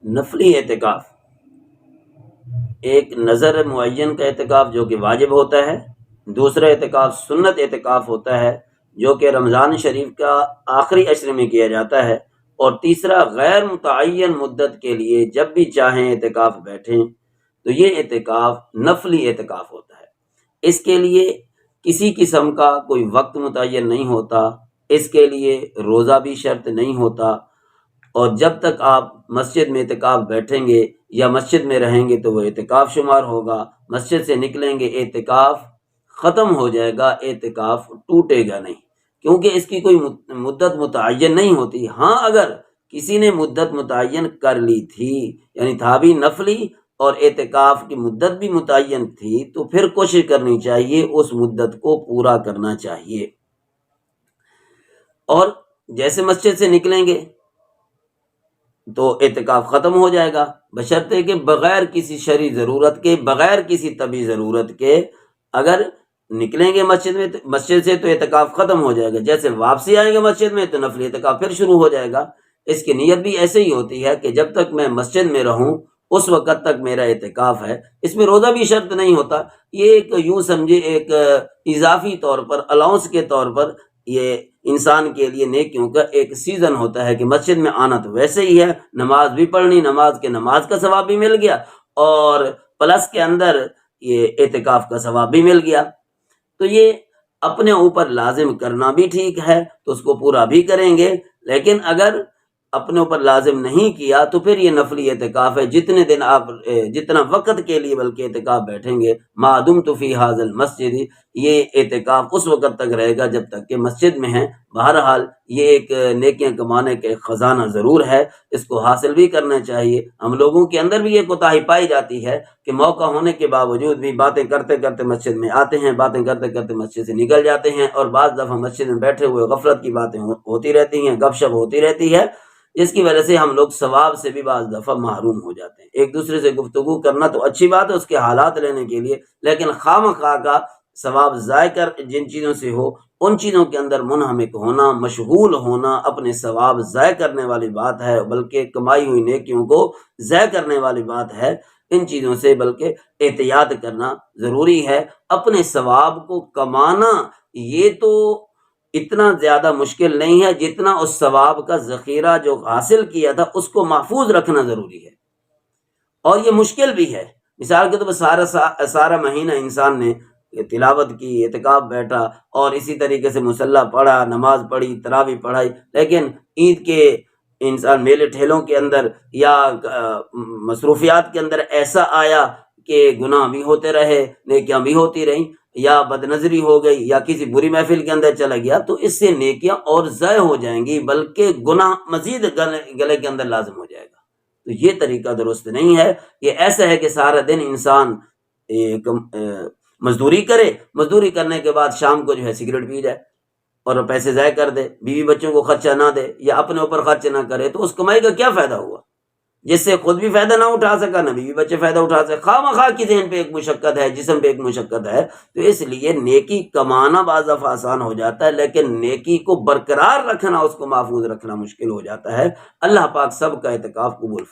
نفلی اعتکاف ایک نظر معین کا اعتکاف جو کہ واجب ہوتا ہے، دوسرا اعتکاف سنت اعتکاف ہوتا ہے جو کہ رمضان شریف کا آخری عشر میں کیا جاتا ہے، اور تیسرا غیر متعین مدت کے لیے جب بھی چاہیں اعتکاف بیٹھیں، تو یہ اعتکاف نفلی اعتکاف ہوتا ہے۔ اس کے لیے کسی قسم کا کوئی وقت متعین نہیں ہوتا، اس کے لیے روزہ بھی شرط نہیں ہوتا، اور جب تک آپ مسجد میں اعتکاف بیٹھیں گے یا مسجد میں رہیں گے تو وہ اعتکاف شمار ہوگا، مسجد سے نکلیں گے اعتکاف ختم ہو جائے گا، اعتکاف ٹوٹے گا نہیں، کیونکہ اس کی کوئی مدت متعین نہیں ہوتی۔ ہاں اگر کسی نے مدت متعین کر لی تھی، یعنی تھا بھی نفلی اور اعتکاف کی مدت بھی متعین تھی، تو پھر کوشش کرنی چاہیے اس مدت کو پورا کرنا چاہیے۔ اور جیسے مسجد سے نکلیں گے تو اعتکاف ختم ہو جائے گا، بشرطے کہ بغیر کسی شرعی ضرورت کے، بغیر کسی طبی ضرورت کے اگر نکلیں گے مسجد سے تو اعتکاف ختم ہو جائے گا، جیسے واپسی آئیں گے مسجد میں تو نفلی اعتکاف پھر شروع ہو جائے گا۔ اس کی نیت بھی ایسے ہی ہوتی ہے کہ جب تک میں مسجد میں رہوں اس وقت تک میرا اعتکاف ہے۔ اس میں روزہ بھی شرط نہیں ہوتا، یہ ایک یوں سمجھے ایک اضافی طور پر، الاؤنس کے طور پر، یہ انسان کے لیے نیکیوں کا ایک سیزن ہوتا ہے کہ مسجد میں آنا تو ویسے ہی ہے، نماز بھی پڑھنی، نماز کا ثواب بھی مل گیا، اور پلس کے اندر یہ اعتکاف کا ثواب بھی مل گیا۔ تو یہ اپنے اوپر لازم کرنا بھی ٹھیک ہے تو اس کو پورا بھی کریں گے، لیکن اگر اپنے اوپر لازم نہیں کیا تو پھر یہ نفلی اعتکاف ہے، جتنے دن آپ جتنا وقت کے لیے بلکہ اعتکاف بیٹھیں گے، ما دمت فی ھذا المسجد، یہ اعتکاف اس وقت تک رہے گا جب تک کہ مسجد میں ہیں۔ بہرحال یہ ایک نیکیاں کمانے کا خزانہ ضرور ہے، اس کو حاصل بھی کرنا چاہیے۔ ہم لوگوں کے اندر بھی یہ کوتاہی پائی جاتی ہے کہ موقع ہونے کے باوجود بھی باتیں کرتے کرتے مسجد میں آتے ہیں، باتیں کرتے کرتے مسجد سے نکل جاتے ہیں، اور بعض دفعہ مسجد میں بیٹھے ہوئے غفلت کی باتیں ہوتی رہتی ہیں، گپ شپ ہوتی رہتی ہے، جس کی وجہ سے ہم لوگ ثواب سے بھی بعض دفعہ محروم ہو جاتے ہیں۔ ایک دوسرے سے گفتگو کرنا تو اچھی بات ہے اس کے حالات لینے کے لیے، لیکن خواہ کا ثواب ضائع کر جن چیزوں سے ہو، ان چیزوں کے اندر منہمک ہونا، مشغول ہونا اپنے ثواب ضائع کرنے والی بات ہے، بلکہ کمائی ہوئی نیکیوں کو ضائع کرنے والی بات ہے۔ ان چیزوں سے بلکہ احتیاط کرنا ضروری ہے۔ اپنے ثواب کو کمانا یہ تو اتنا زیادہ مشکل نہیں ہے جتنا اس ثواب کا ذخیرہ جو حاصل کیا تھا اس کو محفوظ رکھنا ضروری ہے، اور یہ مشکل بھی ہے۔ مثال کے طور پر سارا مہینہ انسان نے تلاوت کی، اعتکاف بیٹھا، اور اسی طریقے سے مصلی پڑھا، نماز پڑھی، تراویح پڑھائی، لیکن عید کے انسان میلے ٹھیلوں کے اندر یا مصروفیات کے اندر ایسا آیا کہ گناہ بھی ہوتے رہے، نیکیاں بھی ہوتی رہیں، یا بد نظری ہو گئی، یا کسی بری محفل کے اندر چلا گیا، تو اس سے نیکیاں اور ضائع ہو جائیں گی، بلکہ گناہ مزید گلے کے اندر لازم ہو جائے گا۔ تو یہ طریقہ درست نہیں ہے۔ یہ ایسا ہے کہ سارا دن انسان مزدوری کرے، مزدوری کرنے کے بعد شام کو جو ہے سگریٹ پی جائے اور پیسے ضائع کر دے، بیوی بچوں کو خرچہ نہ دے یا اپنے اوپر خرچ نہ کرے، تو اس کمائی کا کیا فائدہ ہوا جس سے خود بھی فائدہ نہ اٹھا سکا، نہ بیوی بچے فائدہ اٹھا سکے۔ خواہ کی ذہن پہ ایک مشقت ہے، جسم پہ ایک مشقت ہے، تو اس لیے نیکی کمانا بعض دفعہ آسان ہو جاتا ہے، لیکن نیکی کو برقرار رکھنا، اس کو محفوظ رکھنا مشکل ہو جاتا ہے۔ اللہ پاک سب کا اعتکاف قبول